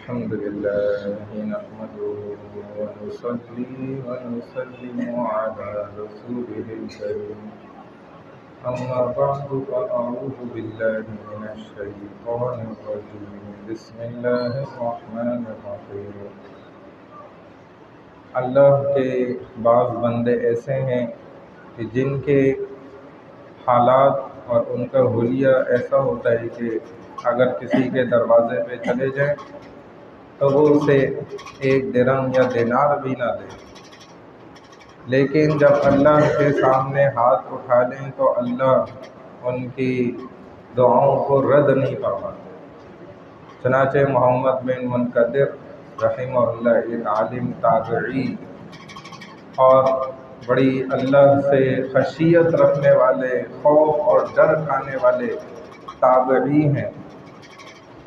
الحمد لله نحمده ونصلي ونسلم على رسوله الكريم أما بعد فأعوذ بالله من الشيطان الرجيم بسم الله الرحمن الرحيم اللہ کے بعض بندے ایسے ہیں کہ جن کے حالات اور ان کا حلیہ ایسا ہوتا ہے کہ اگر کسی کے دروازے پہ چلے جائیں تو وہ اسے ایک درہم یا دینار بھی نہ دے، لیکن جب اللہ کے سامنے ہاتھ اٹھا لیں تو اللہ ان کی دعاؤں کو رد نہیں فرماتے۔ چنانچہ محمد بن منکدر رحمہ اللہ ایک عالم تابعی اور بڑی اللہ سے خشیت رکھنے والے، خوف اور ڈر کھانے والے تابعی ہیں،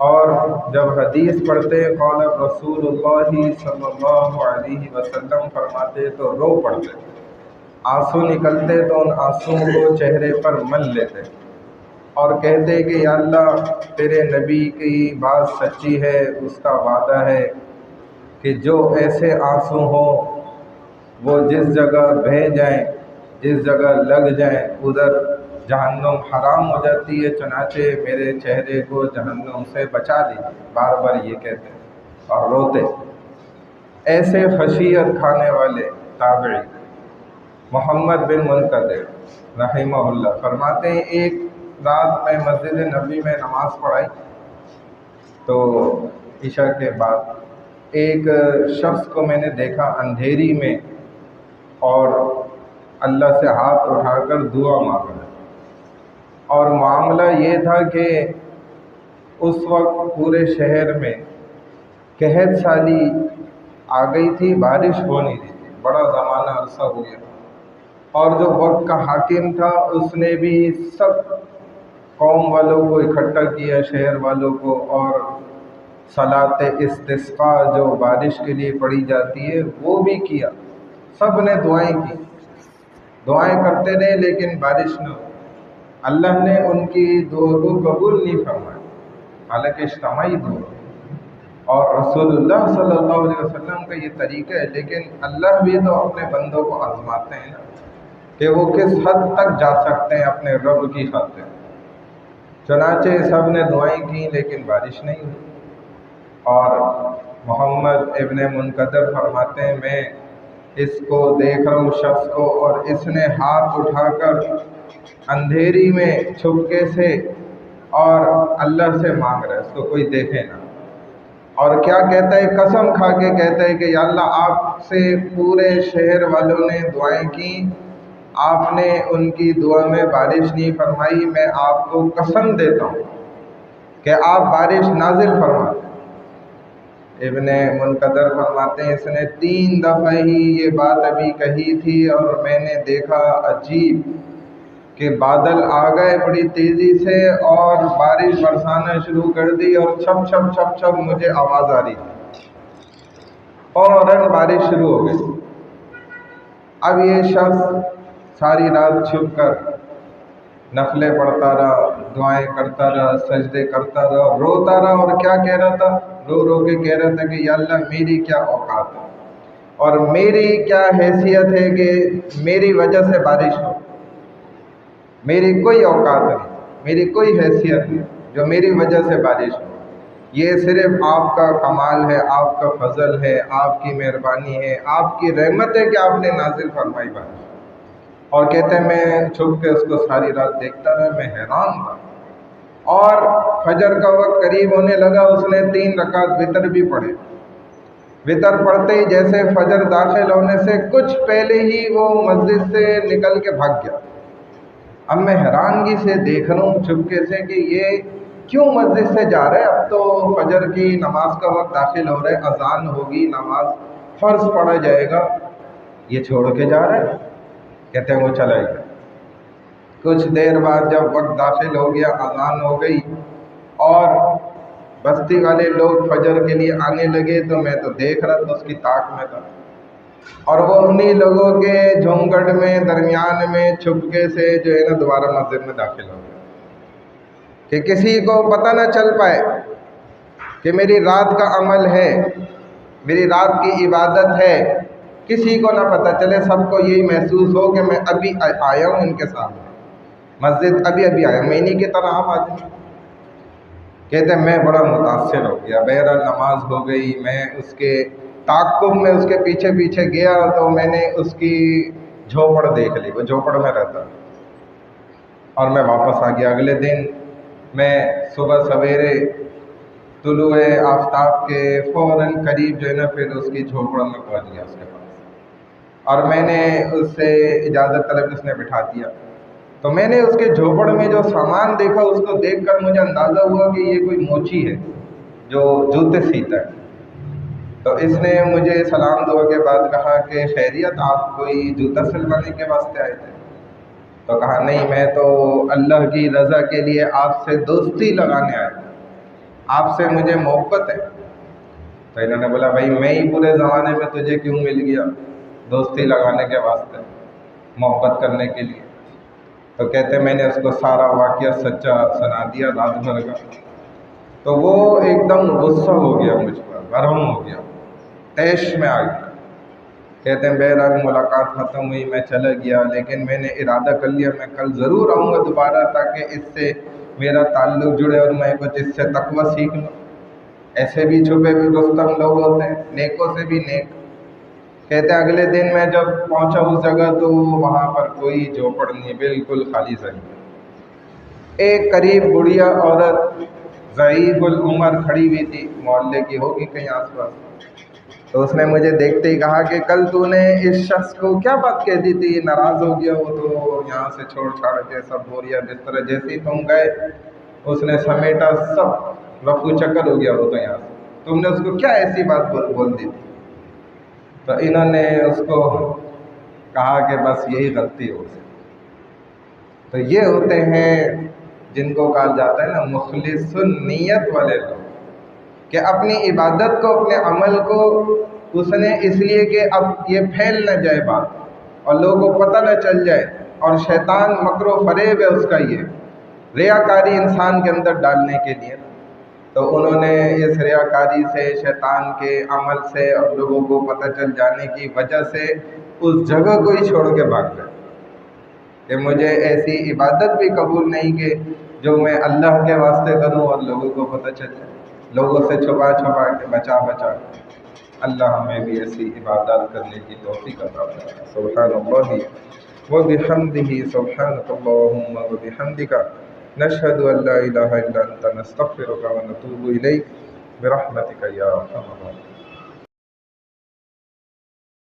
اور جب حدیث پڑھتے قال رسول اللہ صلی اللہ علیہ وسلم فرماتے تو رو پڑتے، آنسو نکلتے تو ان آنسوؤں کو چہرے پر مل لیتے اور کہتے کہ یا اللہ تیرے نبی کی بات سچی ہے، اس کا وعدہ ہے کہ جو ایسے آنسو ہوں وہ جس جگہ بہہ جائیں، جس جگہ لگ جائیں ادھر جہنم حرام ہو جاتی ہے، چنانچہ میرے چہرے کو جہنم سے بچا لیجیے، بار بار یہ کہتے اور روتے۔ ایسے خشیت کھانے والے تابعی محمد بن منکدر رحمہ اللہ فرماتے ہیں ایک رات میں مسجد نبوی میں نماز پڑھائی تو عشاء کے بعد ایک شخص کو میں نے دیکھا اندھیری میں اور اللہ سے ہاتھ اٹھا کر دعا مانگ رہا ہے، اور معاملہ یہ تھا کہ اس وقت پورے شہر میں قحط سالی آ گئی تھی، بارش ہو نہیں رہی تھی، بڑا زمانہ عرصہ ہو گیا، اور جو وقت کا حاکم تھا اس نے بھی سب قوم والوں کو اکٹھا کیا، شہر والوں کو، اور صلاۃ استسقاء جو بارش کے لیے پڑھی جاتی ہے وہ بھی کیا، سب نے دعائیں کی، دعائیں کرتے رہے لیکن بارش نہ ہوئی۔ اللہ نے ان کی دعا کو قبول نہیں فرمایا، حالانکہ اجتماعی دعا، اور رسول اللہ صلی اللہ علیہ وسلم کا یہ طریقہ ہے، لیکن اللہ بھی تو اپنے بندوں کو آزماتے ہیں نا کہ وہ کس حد تک جا سکتے ہیں اپنے رب کی خاطر۔ چنانچہ سب نے دعائیں کی لیکن بارش نہیں ہوئی، اور محمد ابن منکدر فرماتے ہیں میں اس کو دیکھ رہا ہوں شخص کو، اور اس نے ہاتھ اٹھا کر اندھیری میں چھپکے سے اور اللہ سے مانگ رہا ہے، اس کو کوئی دیکھے نہ، اور کیا کہتا ہے، قسم کھا کے کہتا ہے کہ یا اللہ آپ سے پورے شہر والوں نے دعائیں کی، آپ نے ان کی دعا میں بارش نہیں فرمائی، میں آپ کو قسم دیتا ہوں کہ آپ بارش نازل فرما دیں۔ ابن منکدر فرماتے ہیں اس نے 3 دفعہ ہی یہ بات ابھی کہی تھی اور میں نے دیکھا عجیب کہ بادل آ گئے بڑی تیزی سے اور بارش برسانا شروع کر دی، اور چھپ چھپ چھپ چھپ مجھے آواز آ رہی تھی، فوراً بارش شروع ہو گئی۔ اب یہ شخص ساری رات چھپ کر نفلیں پڑھتا رہا، دعائیں کرتا رہا، سجدے کرتا رہا، روتا رہا، اور کیا کہہ رہا تھا، رو رو کے کہہ رہا تھا کہ یا اللہ میری کیا اوقات ہے اور میری کیا حیثیت ہے کہ میری وجہ سے بارش ہو، میری کوئی اوقات نہیں، میری کوئی حیثیت نہیں جو میری وجہ سے بارش ہو، یہ صرف آپ کا کمال ہے، آپ کا فضل ہے، آپ کی مہربانی ہے، آپ کی رحمت ہے کہ آپ نے نازل فرمائی بارش۔ اور کہتے ہیں میں چھپ کے اس کو ساری رات دیکھتا رہا، میں حیران تھا، اور فجر کا وقت قریب ہونے لگا، اس نے 3 رکعت وتر بھی پڑھے، وتر پڑھتے ہی جیسے فجر داخل ہونے سے کچھ پہلے ہی وہ مسجد سے نکل کے بھاگ گیا۔ اب میں حیرانگی سے دیکھ رہا ہوں چپکے سے کہ یہ کیوں مسجد سے جا رہا ہے، اب تو فجر کی نماز کا وقت داخل ہو رہا ہے، اذان ہوگی، نماز فرض پڑھا جائے گا، یہ چھوڑ کے جا رہا ہے۔ کہتے ہیں وہ چلا گیا۔ کچھ دیر بعد جب وقت داخل ہو گیا، اذان ہو گئی اور بستی والے لوگ فجر کے لیے آنے لگے، تو میں تو دیکھ رہا تھا، اس کی طاق میں تھا، اور وہ انہی لوگوں کے جھونگٹ میں درمیان میں چھپکے سے جو ہے نا دوبارہ مسجد میں داخل ہو گیا کہ کسی کو پتہ نہ چل پائے کہ میری رات کا عمل ہے، میری رات کی عبادت ہے، کسی کو نہ پتہ چلے، سب کو یہی محسوس ہو کہ میں ابھی آیا ہوں ان کے سامنے، مسجد ابھی آیا، میں انہی کی طرح عام آدمی۔ کہتے ہیں میں بڑا متاثر ہو گیا، بہرحال نماز ہو گئی، میں اس کے تعاقب میں اس کے پیچھے پیچھے گیا تو میں نے اس کی جھوپڑ دیکھ لی، وہ جھوپڑ میں رہتا، اور میں واپس آ گیا۔ اگلے دن میں صبح سویرے طلوع آفتاب کے فوراً قریب جو ہے نا پھر اس کی جھوپڑ میں پہنچ گیا اس کے پاس، اور میں نے اس سے اجازت طلب، اس نے بٹھا دیا۔ تو میں نے اس کے جھوپڑ میں جو سامان دیکھا، اس کو دیکھ کر مجھے اندازہ ہوا کہ یہ کوئی موچی ہے جو جوتے سیتا ہے۔ تو اس نے مجھے سلام دعا کے بعد کہا کہ خیریت، آپ کوئی جوتا سلوانے کے واسطے آئے تھے؟ تو کہا نہیں، میں تو اللہ کی رضا کے لیے آپ سے دوستی لگانے آیا ہوں، آپ سے مجھے محبت ہے۔ تو انہوں نے بولا بھائی میں ہی پورے زمانے میں تجھے کیوں مل گیا دوستی لگانے کے واسطے، محبت کرنے کے لیے؟ تو کہتے میں نے اس کو سارا واقعہ سچا سنا دیا رات بھر کا۔ تو وہ ایک دم غصہ ہو گیا مجھ پر، گرم ہو گیا، طیش میں آ گیا۔ کہتے ہیں بہرحال ملاقات ختم ہوئی، میں چلا گیا، لیکن میں نے ارادہ کر لیا میں کل ضرور آؤں گا دوبارہ، تاکہ اس سے میرا تعلق جڑے اور میں کچھ اس سے تقوی سیکھ لوں۔ ایسے بھی چھپے بھی رستم لوگ ہوتے ہیں، نیکوں سے بھی نیک۔ کہتے ہیں اگلے دن میں جب پہنچا اس جگہ تو وہاں پر کوئی جھوپڑ نہیں، بالکل خالی زمین۔ ایک قریب بڑھیا عورت ضعیف العمر کھڑی ہوئی تھی، محلے کی ہوگی کہیں آس پاس۔ تو اس نے مجھے دیکھتے ہی کہا کہ کل تو نے اس شخص کو کیا بات کہہ دی تھی، ناراض ہو گیا وہ تو یہاں سے چھوڑ چھاڑ کے سب بوریا بستر، جیسے ہی تم گئے اس نے سمیٹا سب، رفو چکر ہو گیا وہ تو یہاں سے، تم نے اس کو کیا ایسی بات بول دی تھی؟ تو انہوں نے اس کو کہا کہ بس یہی غلطی ہو گئی۔ تو یہ ہوتے ہیں جن کو کہا جاتا ہے نا مخلص النیت والے لوگ، کہ اپنی عبادت کو، اپنے عمل کو اس نے اس لیے کہ اب یہ پھیل نہ جائے بات اور لوگوں کو پتہ نہ چل جائے، اور شیطان مکر و فریب ہے اس کا، یہ ریاکاری انسان کے اندر ڈالنے کے لیے۔ تو انہوں نے اس ریاکاری سے، شیطان کے عمل سے اور لوگوں کو پتہ چل جانے کی وجہ سے اس جگہ کو ہی چھوڑ کے بھاگ گئے کہ مجھے ایسی عبادت بھی قبول نہیں کہ جو میں اللہ کے واسطے کروں اور لوگوں کو پتہ چل جائے، لوگوں سے چھپا چھپا کے، بچا بچا کے۔ اللہ ہمیں بھی ایسی عبادات کرنے کی توفیق عطا فرمائے۔ سبحان اللہ وبحمدہ، سبحانک اللہم وبحمدک، نشہد ان لا الہ الا انت، نستغفرک ونتوب الیک، برحمتک یا ارحم الراحمین۔